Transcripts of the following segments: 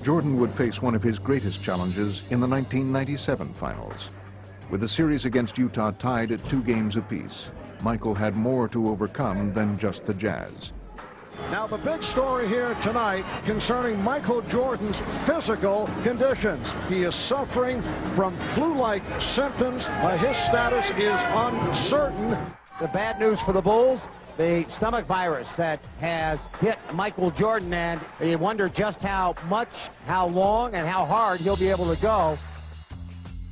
Jordan would face one of his greatest challenges in the 1997 finals. With the series against Utah tied at 2 games apiece, Michael had more to overcome than just the Jazz. Now the big story here tonight concerning Michael Jordan's physical conditions. He is suffering from flu-like symptoms. His status is uncertain. The bad news for the Bulls, the stomach virus that has hit Michael Jordan, and you wonder just how much, how long, and how hard he'll be able to go.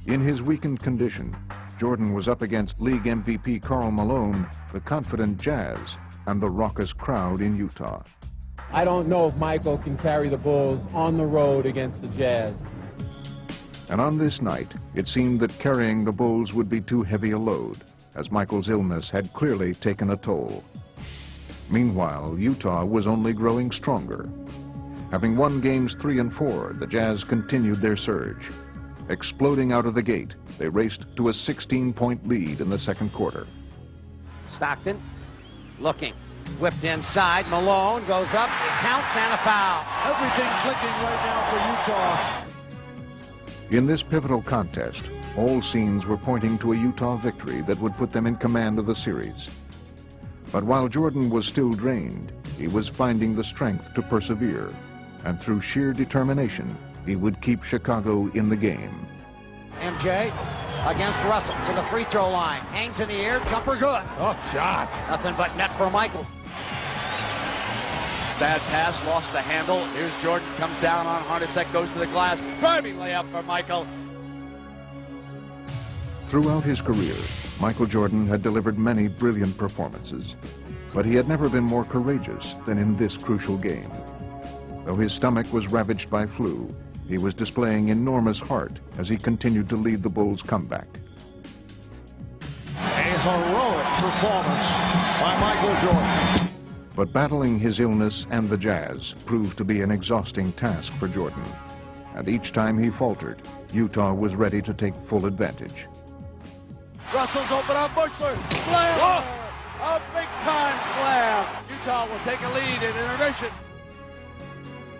In his weakened condition, Jordan was up against league MVP Karl Malone, the confident Jazz, and the raucous crowd in Utah. I don't know if Michael can carry the Bulls on the road against the Jazz. And on this night, it seemed that carrying the Bulls would be too heavy a load, as Michael's illness had clearly taken a toll. Meanwhile, Utah was only growing stronger. Having won games 3 and 4, the Jazz continued their surge. Exploding out of the gate, they raced to a 16-point lead in the second quarter. Stockton looking, whipped inside, Malone goes up, it counts, and a foul. Everything clicking right now for Utah. In this pivotal contest, all signs were pointing to a Utah victory that would put them in command of the series. But while Jordan was still drained, he was finding the strength to persevere, and through sheer determination, he would keep Chicago in the game. MJ against Russell to the free throw line. Hangs in the air, jumper good. Oh, shot. Nothing but net for Michael. Bad pass, lost the handle. Here's Jordan, comes down on Hornacek, goes to the glass. Driving layup for Michael. Throughout his career, Michael Jordan had delivered many brilliant performances, but he had never been more courageous than in this crucial game. Though his stomach was ravaged by flu, he was displaying enormous heart as he continued to lead the Bulls' comeback. A heroic performance by Michael Jordan. But battling his illness and the Jazz proved to be an exhausting task for Jordan. And each time he faltered, Utah was ready to take full advantage. Russell's open on Bushler. Slam! Oh! A big-time slam. Utah will take a lead in intermission.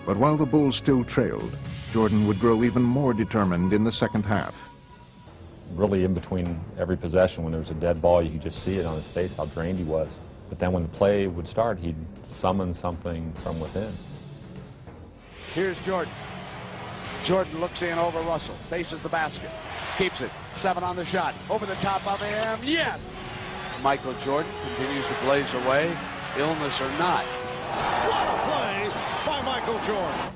But while the Bulls still trailed, Jordan would grow even more determined in the second half. Really, in between every possession, when there was a dead ball, you could just see it on his face how drained he was. But then when the play would start, he'd summon something from within. Here's Jordan. Jordan looks in over Russell, faces the basket, keeps it, 7 on the shot, over the top of him, yes! Michael Jordan continues to blaze away, illness or not. What a play by Michael Jordan.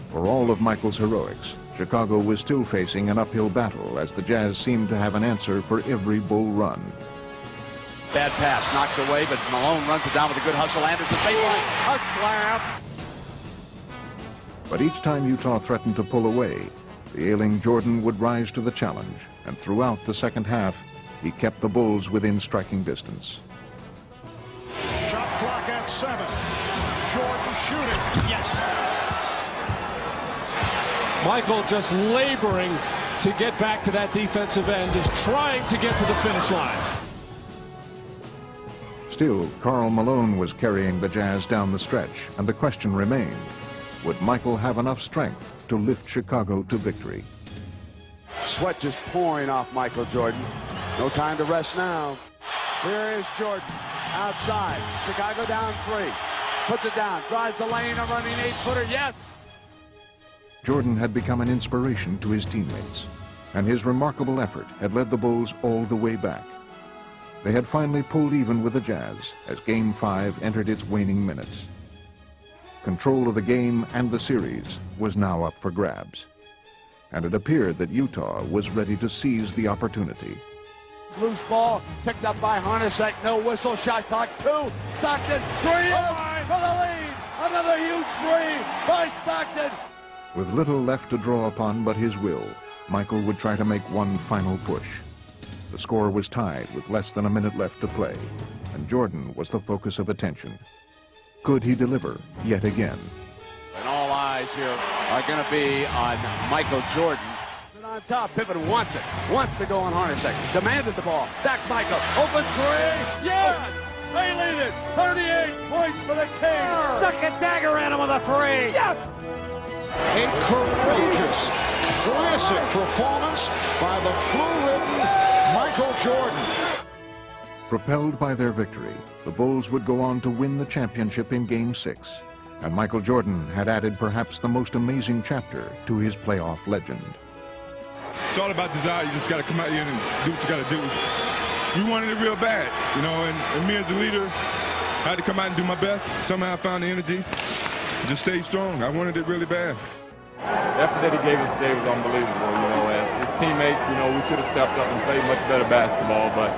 For all of Michael's heroics, Chicago was still facing an uphill battle as the Jazz seemed to have an answer for every Bull run. Bad pass, knocked away, but Malone runs it down with a good hustle. Anderson baseline, a slam. But each time Utah threatened to pull away, the ailing Jordan would rise to the challenge, and throughout the second half, he kept the Bulls within striking distance. Shot clock at 7. Jordan shooting, yes. Michael just laboring to get back to that defensive end, just trying to get to the finish line. Still, Karl Malone was carrying the Jazz down the stretch, and the question remained, would Michael have enough strength to lift Chicago to victory? Sweat just pouring off Michael Jordan. No time to rest now. Here is Jordan, outside. Chicago down 3. Puts it down, drives the lane, a running 8-footer, yes! Jordan had become an inspiration to his teammates, and his remarkable effort had led the Bulls all the way back. They had finally pulled even with the Jazz as Game 5 entered its waning minutes. Control of the game and the series was now up for grabs, and it appeared that Utah was ready to seize the opportunity. Loose ball, picked up by Hornacek, no whistle, shot clock 2, Stockton, 3, for the lead! Another huge 3 by Stockton! With little left to draw upon but his will, Michael would try to make one final push. The score was tied with less than a minute left to play, and Jordan was the focus of attention. Could he deliver yet again? And all eyes here are going to be on Michael Jordan. And on top, Pippen wants it, wants to go on Hornacek, demanded the ball, back Michael, open 3, yes! They lead it, 38 points for the Kings! Stuck a dagger at him with a 3! Yes! A courageous, classic performance by the flue-ridden Michael Jordan. Propelled by their victory, the Bulls would go on to win the championship in Game 6, and Michael Jordan had added perhaps the most amazing chapter to his playoff legend. It's all about desire. You just got to come out here and do what you got to do. We wanted it real bad, you know, and me as a leader, I had to come out and do my best. Somehow I found the energy, just stay strong. I wanted it really bad. The effort that he gave us today was unbelievable, you know. As his teammates, you know, we should have stepped up and played much better basketball, but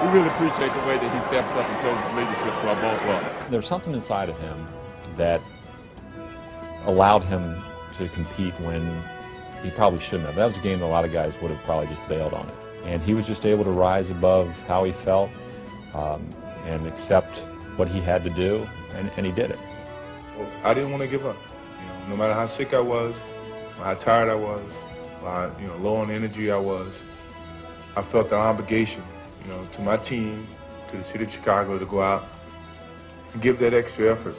we really appreciate the way that he steps up and shows his leadership to our ball club. There's something inside of him that allowed him to compete when he probably shouldn't have. That was a game that a lot of guys would have probably just bailed on it. And he was just able to rise above how he felt and accept what he had to do, and he did it. Well, I didn't want to give up. You know, no matter how sick I was, or how tired I was, or how, you know, low on energy I was, I felt an obligation, you know, to my team, to the city of Chicago, to go out and give that extra effort